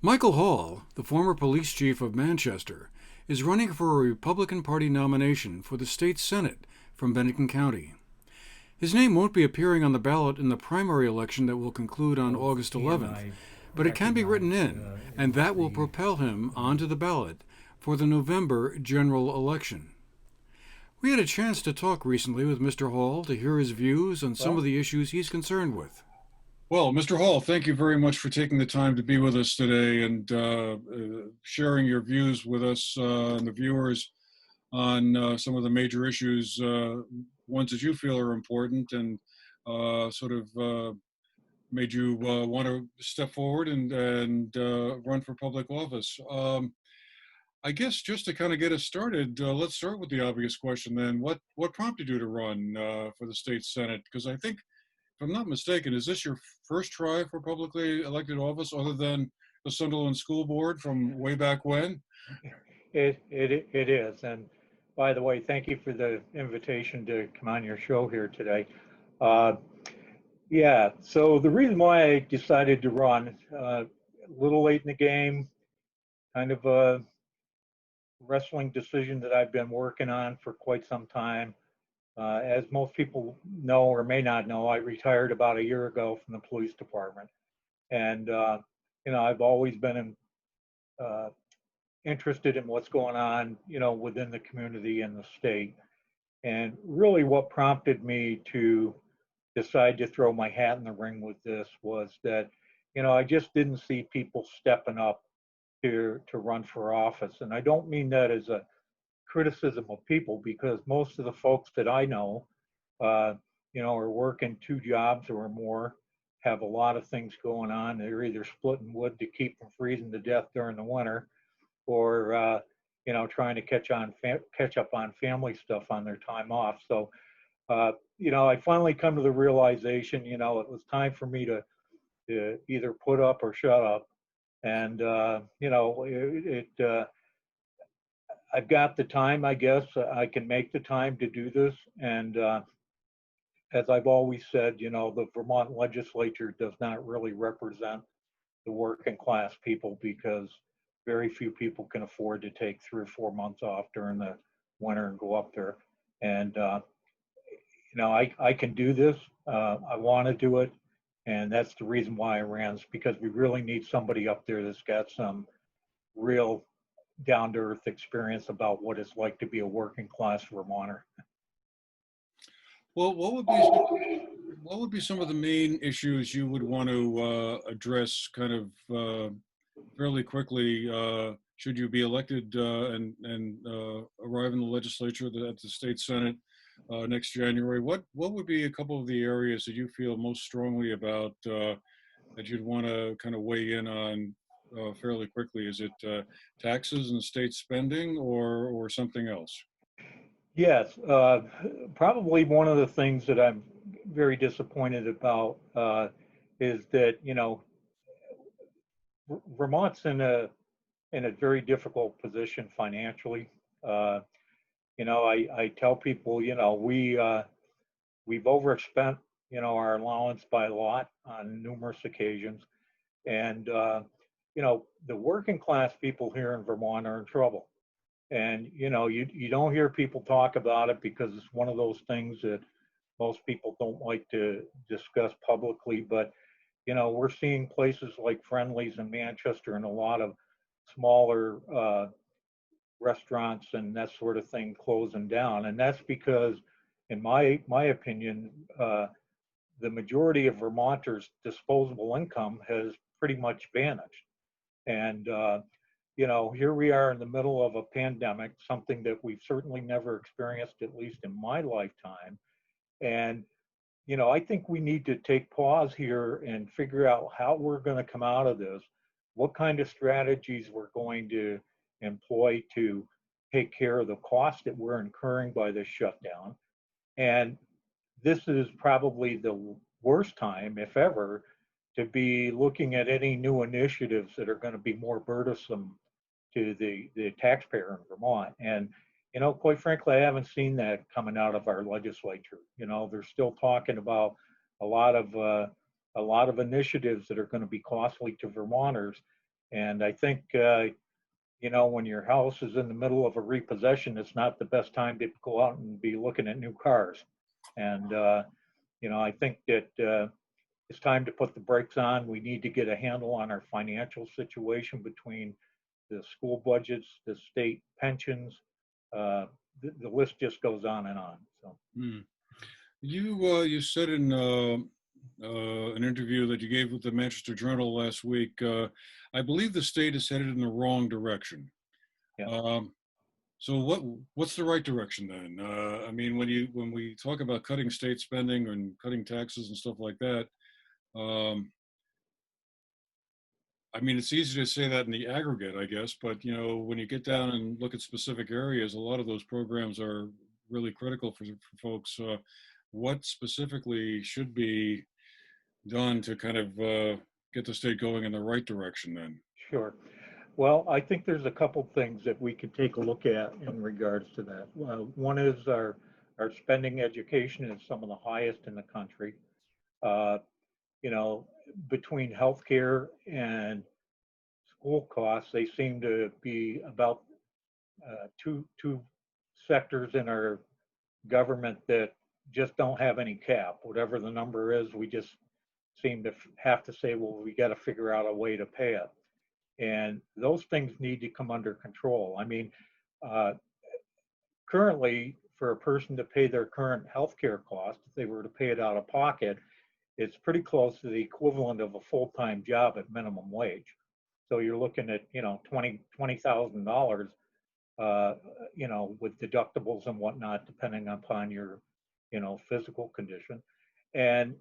Michael Hall, the former police chief of Manchester, is running for a Republican Party nomination for the state Senate from Bennington County. His name won't be appearing on the ballot in the primary election that will conclude on August 11th, but it can be written in, and that will propel him onto the ballot for the November general election. We had a chance to talk recently with Mr. Hall to hear his views on some of the issues he's concerned with. Well, Mr. Hall, thank you very much for taking the time to be with us today and sharing your views with us and the viewers on some of the major issues, ones that you feel are important and made you want to step forward and run for public office. I guess just to kind of get us started, let's start with the obvious question then. What prompted you to run for the state Senate? Because I think, if I'm not mistaken, is this your first try for publicly elected office other than the Sunderland School Board from way back when? It is. And by the way, thank you for the invitation to come on your show here today. Yeah, so the reason why I decided to run, a little late in the game, kind of a wrestling decision that I've been working on for quite some time. As most people know or may not know, I retired about a year ago from the police department. And, I've always been interested in what's going on, within the community and the state. And really what prompted me to decide to throw my hat in the ring with this was that, I just didn't see people stepping up to run for office. And I don't mean that as a criticism of people, because most of the folks that I know, are working 2 jobs or more, have a lot of things going on. They're either splitting wood to keep from freezing to death during the winter, or trying to catch up on family stuff on their time off. So, I finally come to the realization, it was time for me to either put up or shut up. And I've got the time, I guess. I can make the time to do this. And as I've always said, the Vermont legislature does not really represent the working class people, because very few people can afford to take 3 or 4 months off during the winter and go up there. And, I can do this. I want to do it. And that's the reason why I ran, is because we really need somebody up there that's got some real down-to-earth experience about what it's like to be a working class Vermonter. Well, what would be some of the main issues you would want to address kind of fairly quickly should you be elected and arrive in the legislature at the state Senate next January? What would be a couple of the areas that you feel most strongly about that you'd want to kind of weigh in on fairly quickly? Is it taxes and state spending or something else? Yes, probably one of the things that I'm very disappointed about is that, Vermont's in a very difficult position financially. I tell people, we've overspent, our allowance by a lot on numerous occasions. And, the working class people here in Vermont are in trouble. And, you don't hear people talk about it because it's one of those things that most people don't like to discuss publicly. But, we're seeing places like Friendly's in Manchester and a lot of smaller restaurants and that sort of thing closing down. And that's because, in my opinion, the majority of Vermonters' disposable income has pretty much vanished. And, here we are in the middle of a pandemic, something that we've certainly never experienced, at least in my lifetime. And, I think we need to take pause here and figure out how we're going to come out of this, what kind of strategies we're going to employ to take care of the cost that we're incurring by this shutdown. And this is probably the worst time, if ever, to be looking at any new initiatives that are going to be more burdensome to the taxpayer in Vermont. And, quite frankly, I haven't seen that coming out of our legislature. They're still talking about a lot of initiatives that are going to be costly to Vermonters. And I think, when your house is in the middle of a repossession, it's not the best time to go out and be looking at new cars. And, I think that it's time to put the brakes on. We need to get a handle on our financial situation between the school budgets, the state pensions. The list just goes on and on. So. Hmm. You said in an interview that you gave with the Manchester Journal last week, I believe the state is headed in the wrong direction. Yeah. So what's the right direction then? I mean, when we talk about cutting state spending and cutting taxes and stuff like that, um, I mean, it's easy to say that in the aggregate, I guess, but when you get down and look at specific areas, a lot of those programs are really critical for folks. What specifically should be done to kind of get the state going in the right direction then? Sure. Well, I think there's a couple things that we could take a look at in regards to that. One is our spending education is some of the highest in the country. Uh, you know, Between healthcare and school costs, they seem to be about two sectors in our government that just don't have any cap. Whatever the number is, we just seem to have to say, well, we got to figure out a way to pay it. And those things need to come under control. I mean, uh, currently, for a person to pay their current healthcare cost, if they were to pay it out of pocket, it's pretty close to the equivalent of a full-time job at minimum wage. So you're looking at, $20,000, with deductibles and whatnot, depending upon your, physical condition. And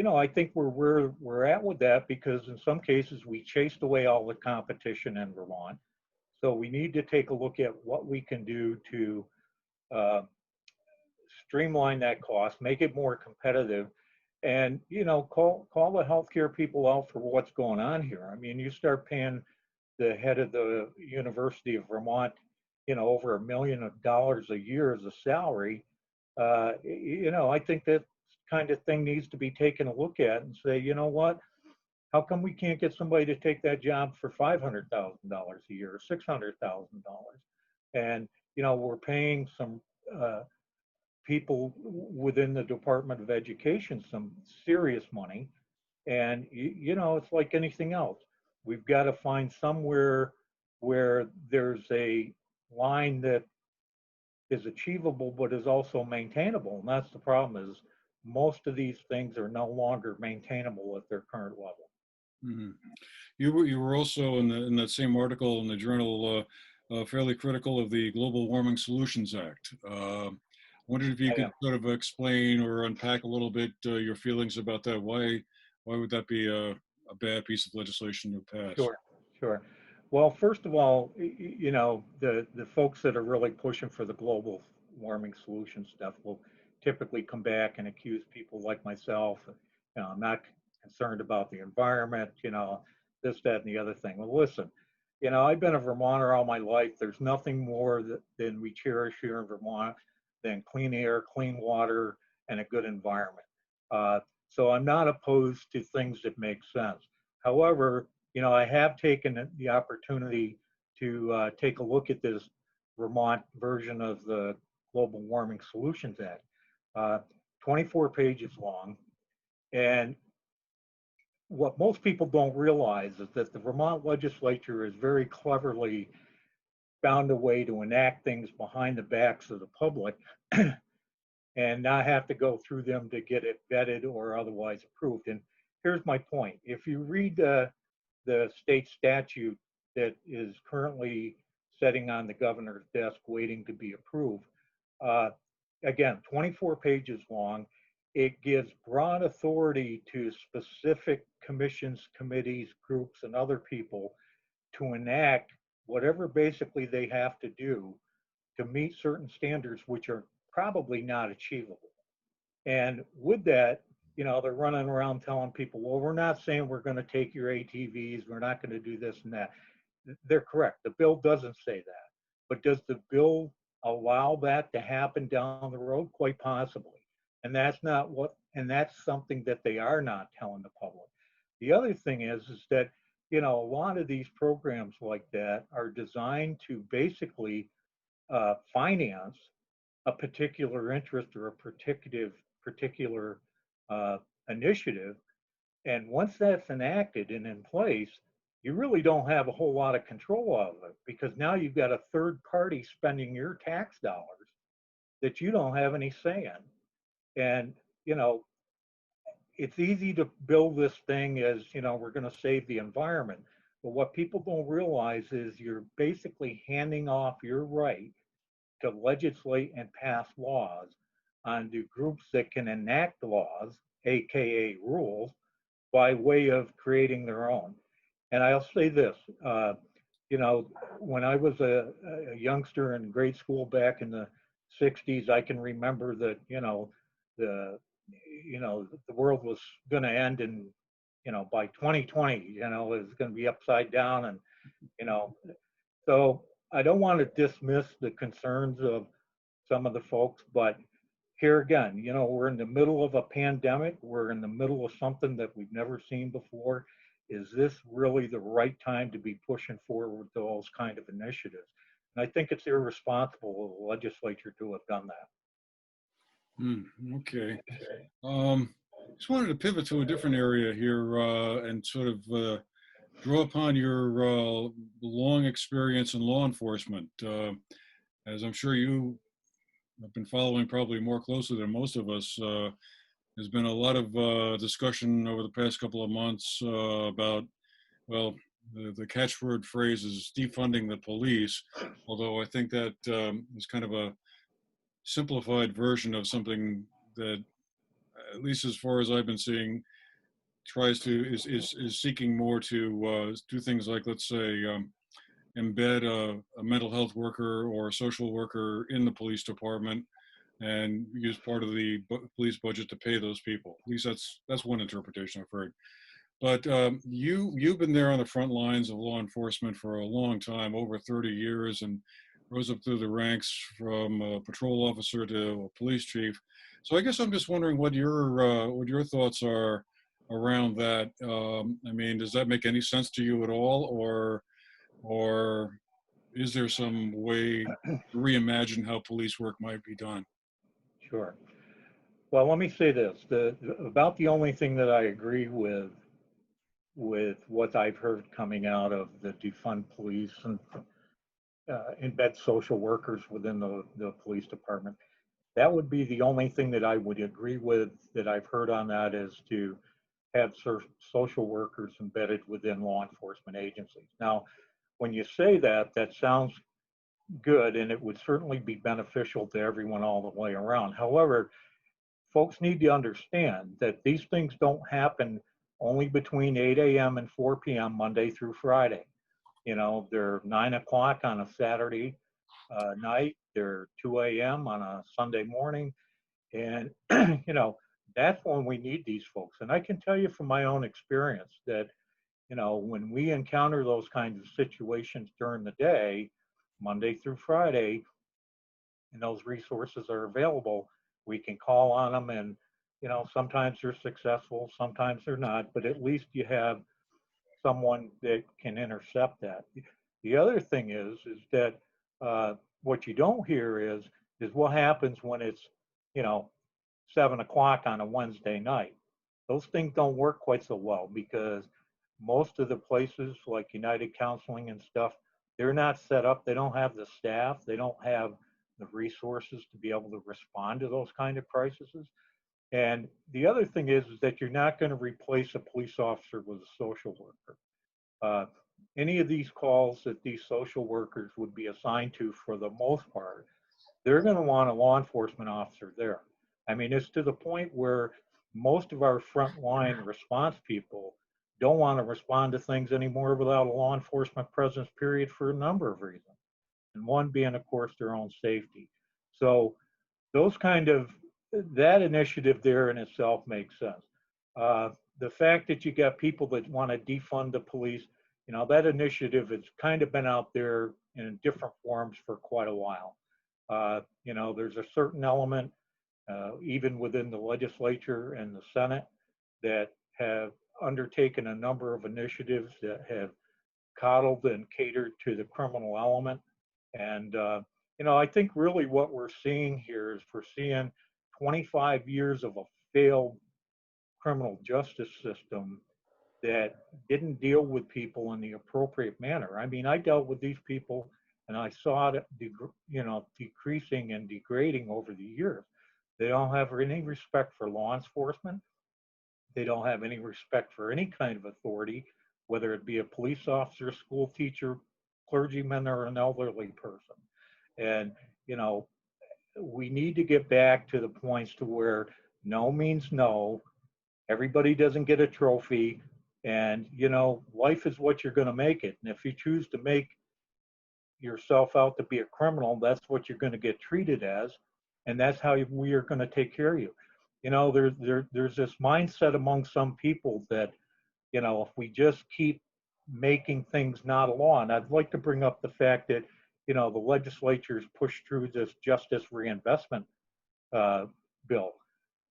I think we're at with that because in some cases we chased away all the competition in Vermont. So we need to take a look at what we can do to uh, streamline that cost, make it more competitive, and call the healthcare people out for what's going on here. I mean, you start paying the head of the University of Vermont, over $1 million a year as a salary. I think that kind of thing needs to be taken a look at and say, you know what? How come we can't get somebody to take that job for $500,000 a year, $600,000? And we're paying some people within the Department of Education some serious money, and it's like anything else. We've got to find somewhere where there's a line that is achievable but is also maintainable. And that's the problem is most of these things are no longer maintainable at their current level. Hmm. You were also in that same article in the journal fairly critical of the Global Warming Solutions Act. Wondered if you I could am. sort of explain or unpack a little bit your feelings about that. Why would that be a bad piece of legislation to pass? Sure, sure. Well, first of all, the folks that are really pushing for the global warming solution stuff will typically come back and accuse people like myself. I'm not concerned about the environment, this, that, and the other thing. Well, listen, I've been a Vermonter all my life. There's nothing more than we cherish here in Vermont than clean air, clean water, and a good environment. Uh, so I'm not opposed to things that make sense. However, I have taken the opportunity to take a look at this Vermont version of the Global Warming Solutions Act. Uh, 24 pages long. And what most people don't realize is that the Vermont legislature has very cleverly found a way to enact things behind the backs of the public and not have to go through them to get it vetted or otherwise approved. And here's my point. If you read the state statute that is currently sitting on the governor's desk waiting to be approved. Uh, Again, 24 pages long. It gives broad authority to specific commissions, committees, groups, and other people to enact whatever basically they have to do to meet certain standards which are probably not achievable. And with that, they're running around telling people, well, we're not saying we're going to take your ATVs, we're not going to do this and that. They're correct. The bill doesn't say that. But does the bill allow that to happen down the road? Quite possibly. And that's something that they are not telling the public. The other thing is that, a lot of these programs like that are designed to basically finance a particular interest or a particular uh, initiative. And once that's enacted and in place, you really don't have a whole lot of control of it because now you've got a third party spending your tax dollars that you don't have any say in. And, you know, it's easy to build this thing as, we're going to save the environment. But what people don't realize is you're basically handing off your right to legislate and pass laws onto groups that can enact laws, AKA rules, by way of creating their own. And I'll say this, you know, when I was a youngster in grade school back in the 60s, I can remember that, the, the world was going to end in, by 2020, it's going to be upside down. And, you know, so I don't want to dismiss the concerns of some of the folks, but here again, we're in the middle of a pandemic. We're in the middle of something that we've never seen before. Is this really the right time to be pushing forward those kind of initiatives? And I think it's irresponsible of the legislature to have done that. Okay. Just wanted to pivot to a different area here and sort of draw upon your long experience in law enforcement. As I'm sure you have been following probably more closely than most of us, there's been a lot of discussion over the past couple of months about, well, the catchword phrase is defunding the police, although I think that is kind of a simplified version of something that, at least as far as I've been seeing, is seeking more to do things like, let's say, embed a mental health worker or a social worker in the police department and use part of the police budget to pay those people. At least that's one interpretation I've heard. But you've been there on the front lines of law enforcement for a long time, over 30 years, and rose up through the ranks from a patrol officer to a police chief. So I guess I'm just wondering what your thoughts are around that. I mean, does that make any sense to you at all, or is there some way to reimagine how police work might be done? Sure. Well, let me say this: about the only thing that I agree with what I've heard coming out of the defund police and embed social workers within the police department. That would be the only thing that I would agree with that I've heard on that, is to have social workers embedded within law enforcement agencies. Now, when you say that, that sounds good, and it would certainly be beneficial to everyone all the way around. However, folks need to understand that these things don't happen only between 8 a.m. and 4 p.m. Monday through Friday. They're 9 o'clock on a Saturday night, they're 2 a.m. on a Sunday morning. And, that's when we need these folks. And I can tell you from my own experience that, when we encounter those kinds of situations during the day, Monday through Friday, and those resources are available, we can call on them. And, sometimes they're successful, sometimes they're not, but at least you have someone that can intercept that. The other thing is that what you don't hear is what happens when it's, you know, 7 o'clock on a Wednesday night. Those things don't work quite so well because most of the places like United Counseling and stuff, they're not set up. They don't have the staff. They don't have the resources to be able to respond to those kind of crises. And the other thing is that you're not going to replace a police officer with a social worker. Uh, any of these calls that these social workers would be assigned to, for the most part, they're going to want a law enforcement officer there. I mean, it's to the point where most of our frontline response people don't want to respond to things anymore without a law enforcement presence, period, for a number of reasons. And one being, of course, their own safety. So those kind of, that initiative there in itself makes sense. The fact that you got people that want to defund the police, you know, that initiative has kind of been out there in different forms for quite a while. You know, there's a certain element, even within the legislature and the Senate, that have undertaken a number of initiatives that have coddled and catered to the criminal element. And, I think really what we're seeing here is we're seeing 25 years of a failed criminal justice system that didn't deal with people in the appropriate manner. I mean, I dealt with these people and I saw it, decreasing and degrading over the years. They don't have any respect for law enforcement. They don't have any respect for any kind of authority, whether it be a police officer, school teacher, clergyman, or an elderly person. And, we need to get back to the points to where no means no. Everybody doesn't get a trophy. And, life is what you're going to make it. And if you choose to make yourself out to be a criminal, that's what you're going to get treated as. And that's how we are going to take care of you. There's this mindset among some people that, if we just keep making things not a law, and I'd like to bring up the fact that, the legislature's pushed through this justice reinvestment bill.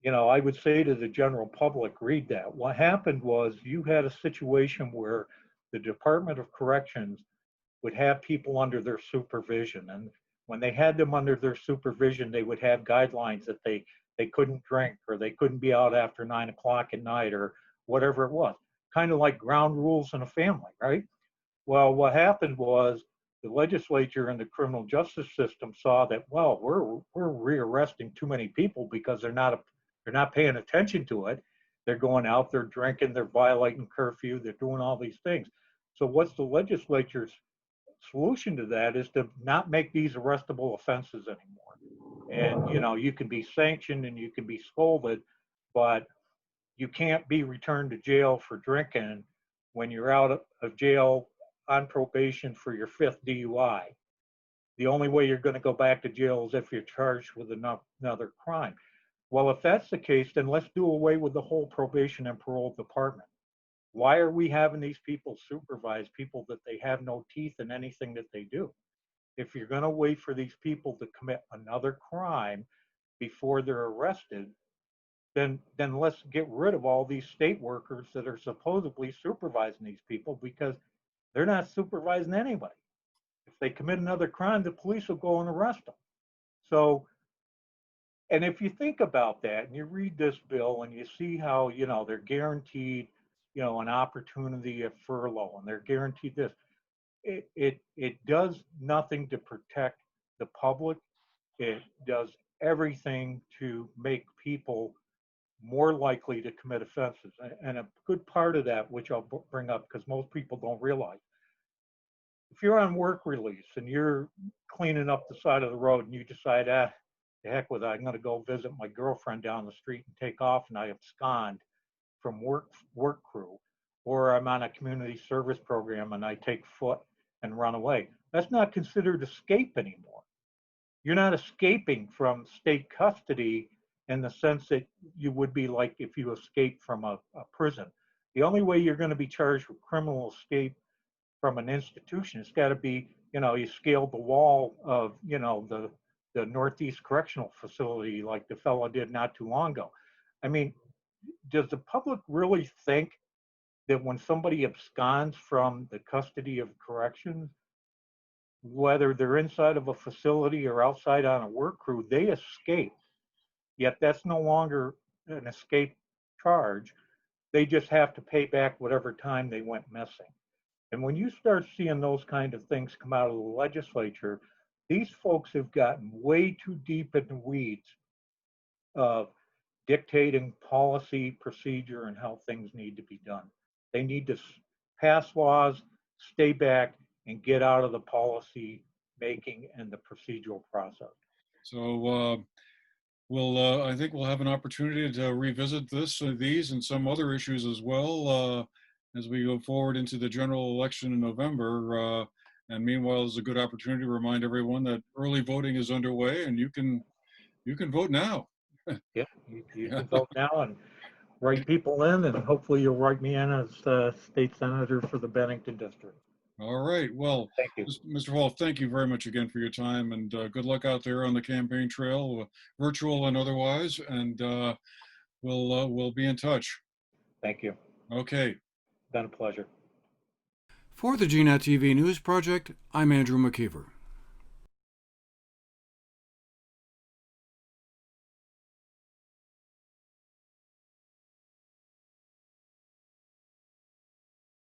I would say to the general public, read that. What happened was you had a situation where the Department of Corrections would have people under their supervision. And when they had them under their supervision, they would have guidelines that they couldn't drink or they couldn't be out after 9 o'clock at night or whatever it was. Kind of like ground rules in a family, right? Well, what happened was the legislature and the criminal justice system saw that, well, we're rearresting too many people because they're not paying attention to it. They're going out, they're drinking, they're violating curfew, they're doing all these things. So what's the legislature's solution to that is to not make these arrestable offenses anymore. And, you can be sanctioned and you can be scolded, but you can't be returned to jail for drinking when you're out of jail on probation for your 5th DUI. The only way you're going to go back to jail is if you're charged with another crime. Well, if that's the case, then let's do away with the whole probation and parole department. Why are we having these people supervise people that they have no teeth in anything that they do? If you're going to wait for these people to commit another crime before they're arrested, then let's get rid of all these state workers that are supposedly supervising these people, because they're not supervising anybody. If they commit another crime, the police will go and arrest them. So, and if you think about that and you read this bill and you see how, they're guaranteed, an opportunity at furlough and they're guaranteed this, it does nothing to protect the public. It does everything to make people more likely to commit offenses. And a good part of that, which I'll bring up because most people don't realize, if you're on work release and you're cleaning up the side of the road and you decide, the heck with it, I'm going to go visit my girlfriend down the street and take off, and I abscond from work crew, or I'm on a community service program and I take foot and run away. That's not considered escape anymore. You're not escaping from state custody in the sense that you would be like if you escaped from a prison. The only way you're going to be charged with criminal escape from an institution, it's got to be, you scaled the wall of, the Northeast Correctional Facility like the fellow did not too long ago. I mean, does the public really think that when somebody absconds from the custody of corrections, whether they're inside of a facility or outside on a work crew, they escape? Yet that's no longer an escape charge. They just have to pay back whatever time they went missing. And when you start seeing those kind of things come out of the legislature, these folks have gotten way too deep in the weeds of dictating policy, procedure, and how things need to be done. They need to pass laws, stay back, and get out of the policy making and the procedural process. So I think we'll have an opportunity to revisit these and some other issues as well as we go forward into the general election in November. And meanwhile, it's a good opportunity to remind everyone that early voting is underway, and you can vote now. Yeah, you can vote now and write people in, and hopefully you'll write me in as state senator for the Bennington district. All right. Well, thank you, Mr. Hall. Thank you very much again for your time, and good luck out there on the campaign trail, virtual and otherwise. And we'll be in touch. Thank you. Okay. Been a pleasure. For the GNAT-TV News Project, I'm Andrew McKeever.